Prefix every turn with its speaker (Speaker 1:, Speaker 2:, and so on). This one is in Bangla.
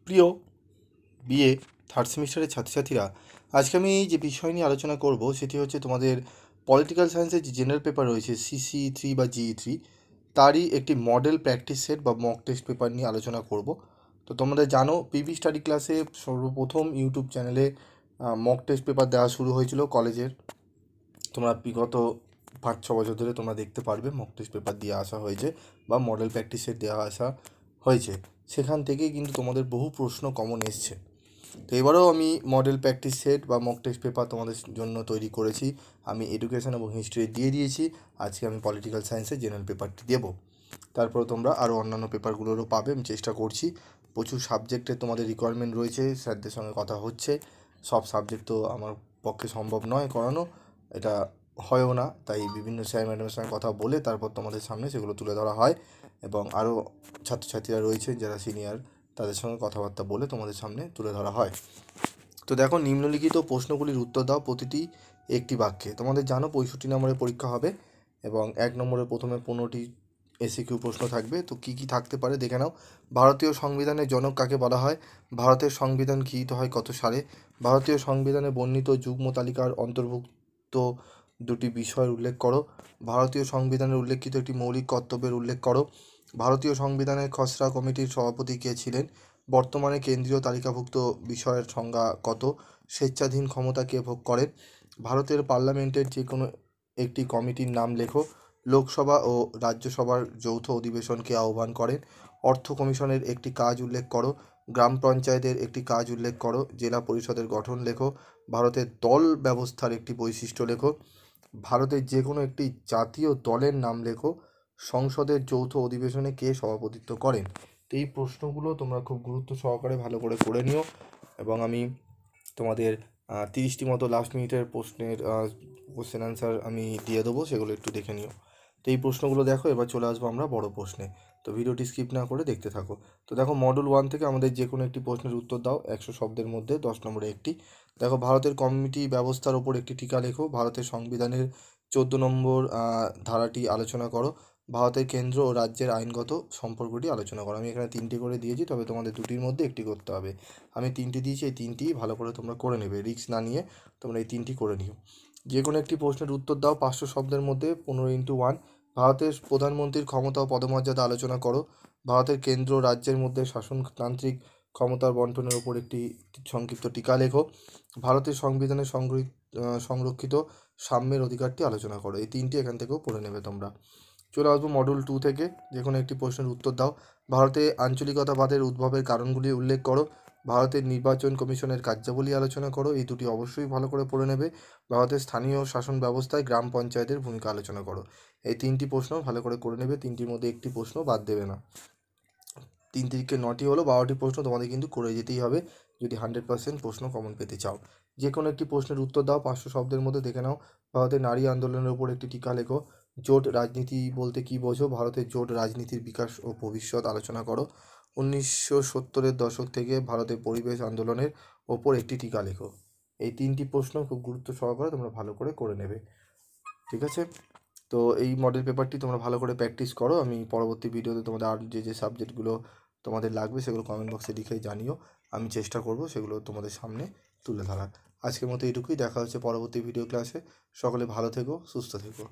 Speaker 1: প্রিয় বিএ থার্ড সেমিস্টারের ছাত্রছাত্রীরা, আজকে আমি যে বিষয় নিয়ে আলোচনা করব সেটি হচ্ছে তোমাদের পলিটিক্যাল সায়েন্সের যে জেনারেল পেপার রয়েছে CC3 বা GE3, তারই একটি মডেল প্র্যাকটিস সেট বা মক টেস্ট পেপার নিয়ে আলোচনা করব। তো তোমাদের জানো, পিভি স্টাডি ক্লাসে সর্বপ্রথম ইউটিউব চ্যানেলে মক টেস্ট পেপার দেওয়া শুরু হয়েছিল কলেজের। তোমরা বিগত 5-6 বছর ধরে তোমরা দেখতে পারবে মক টেস্ট পেপার দিয়ে আসা হয়েছে বা মডেল প্র্যাকটিস সেট দেওয়া আসা হয়েছে। সেখান থেকেই কিন্তু তোমাদের বহু প্রশ্ন কমন এসছে। তো এবারেও আমি মডেল প্র্যাকটিস সেট বা মক টেস্ট পেপার তোমাদের জন্য তৈরি করেছি। আমি এডুকেশন এবং হিস্ট্রি দিয়ে দিয়েছি, আজকে আমি পলিটিক্যাল সায়েন্সের জেনারেল পেপারটি দেবো। তারপরে তোমরা আরও অন্যান্য পেপারগুলোরও পাবে, আমি চেষ্টা করছি। প্রচুর সাবজেক্টে তোমাদের রিকোয়ারমেন্ট রয়েছে, স্যারদের সঙ্গে কথা হচ্ছে। সব সাবজেক্ট তো আমার পক্ষে সম্ভব নয় করানো, এটা হয়ও না, তাই বিভিন্ন স্যার ম্যাডামের সঙ্গে কথা বলে তারপর তোমাদের সামনে সেগুলো তুলে ধরা হয়। এবং আরও ছাত্রছাত্রীরা রয়েছে যারা সিনিয়র, তাদের সঙ্গে কথাবার্তা বলে তোমাদের সামনে তুলে ধরা হয়। তো দেখো, নিম্নলিখিত প্রশ্নগুলির উত্তর দাও প্রতিটি একটি বাক্যে। তোমাদের জানো 65 নম্বরের পরীক্ষা হবে এবং 1 নম্বরের প্রথমে 15টি এসিকিউ প্রশ্ন থাকবে। তো কী কী থাকতে পারে দেখে নাও। ভারতীয় সংবিধানের জনক কাকে বলা হয়? ভারতের সংবিধান গৃহীত হয় কত সালে? ভারতীয় সংবিধানে বর্ণিত যুগ্ম তালিকার অন্তর্ভুক্ত দুটি বিষয়ের উল্লেখ করো। ভারতীয় সংবিধানের উল্লেখিত একটি মৌলিক কর্তব্যের উল্লেখ করো। ভারতীয় সংবিধানের খসড়া কমিটির সভাপতি কে ছিলেন? বর্তমানে কেন্দ্রীয় তালিকাভুক্ত বিষয়ের সংজ্ঞা কত? স্বেচ্ছাধীন ক্ষমতা কে ভোগ করেন? ভারতের পার্লামেন্টের যে কোনো একটি কমিটির নাম লেখো। লোকসভা ও রাজ্যসভার যৌথ অধিবেশনকে আহ্বান করেন? অর্থ কমিশনের একটি কাজ উল্লেখ করো। গ্রাম পঞ্চায়েতের একটি কাজ উল্লেখ করো। জেলা পরিষদের গঠন লেখো। ভারতের দল ব্যবস্থার একটি বৈশিষ্ট্য লেখো। ভারতের যে কোনো একটি জাতীয় দলের নাম লেখো। সংসদের যৌথ অধিবেশনে কে সভাপতিত্ব করেন? তো এই প্রশ্নগুলো তোমরা খুব গুরুত্ব সহকারে ভালো করে করে নিও। এবং আমি তোমাদের 30টি মতো লাস্ট মিনিটের প্রশ্নের কোশ্চেন অ্যান্সার আমি দিয়ে দেবো, সেগুলো একটু দেখে নিও। তো এই প্রশ্নগুলো দেখো, এবার চলে আসবো আমরা বড় প্রশ্নে। তো ভিডিওটি স্কিপ না করে দেখতে থাকো। তো দেখো, মডেল 1 থেকে আমাদের যে কোনো একটি প্রশ্নের উত্তর দাও 100 শব্দের মধ্যে। 10 নম্বরে একটি দেখো, ভারতের কমিটি ব্যবস্থার ওপর একটি টিকা লেখো। ভারতের সংবিধানের 14 নম্বর ধারাটি আলোচনা করো। ভারতের কেন্দ্র ও রাজ্যের আইনগত সম্পর্কটি আলোচনা করো। আমি এখানে 3টি করে দিয়েছি, তবে তোমাদের 2টির মধ্যে একটি করতে হবে। আমি 3টি দিয়েছি, এই 3টি ভালো করে তোমরা করে নেবে, রিস্ক না নিয়ে তোমরা এই 3টি করে নিও। যে কোনো একটি প্রশ্নের উত্তর দাও 500 শব্দের মধ্যে। 15x1। ভারতের প্রধানমন্ত্রীর ক্ষমতা ও পদমর্যাদা আলোচনা করো। ভারতের কেন্দ্র ও রাজ্যের মধ্যে শাসনতান্ত্রিক ক্ষমতার বন্টনের ওপর একটি সংক্ষিপ্ত টিকা লেখো। ভারতের সংবিধানে সংরক্ষিত সাম্যের অধিকারটি আলোচনা করো। এই 3টি এখান থেকেও পড়ে নেবে তোমরা। চলে আসবো মডেল 2 থেকে। যে কোনো একটি প্রশ্নের উত্তর দাও। ভারতে আঞ্চলিকতাবাদের উদ্ভবের কারণগুলি উল্লেখ করো। ভারতের নির্বাচন কমিশনের কার্যাবলী আলোচনা করো। এই দুটি অবশ্যই ভালো করে পড়ে নেবে। ভারতের স্থানীয় শাসন ব্যবস্থায় গ্রাম পঞ্চায়েতের ভূমিকা আলোচনা করো। এই 3টি প্রশ্ন ভালো করে করে নেবে, 3টির মধ্যে একটি প্রশ্ন বাদ দেবে না। 3 থেকে 9টি হলো 12টি প্রশ্ন তোমাদের কিন্তু করে যেতেই হবে যদি 100% প্রশ্ন কমন পেতে চাও। যে কোনো একটি প্রশ্নের উত্তর দাও 500 শব্দের মধ্যে। দেখে নাও, ভারতের নারী আন্দোলনের উপর একটি টিকা লেখো। জোট রাজনীতি বলতে কী বোঝো? ভারতের জোট রাজনীতির বিকাশ ও ভবিষ্যৎ আলোচনা করো। 1970-এর দশক থেকে ভারতের পরিবেশ আন্দোলনের ওপর একটি টিকা লেখো। এই 3টি প্রশ্ন খুব গুরুত্ব সহকারে তোমরা ভালো করে করে নেবে, ঠিক আছে? তো এই মডেল পেপারটি তোমরা ভালো করে প্র্যাকটিস করো। আমি পরবর্তী ভিডিওতে তোমাদের আর যে সাবজেক্টগুলো তোমাদের লাগবে সেগুলো কমেন্ট বক্সে লিখে জানিও। আমি চেষ্টা করব সেগুলো তোমাদের সামনে তুলে ধরার। আজকের মতো এটুকুই, দেখা হচ্ছে পরবর্তী ভিডিও ক্লাসে। সকলে ভালো থেকো, সুস্থ থেকো।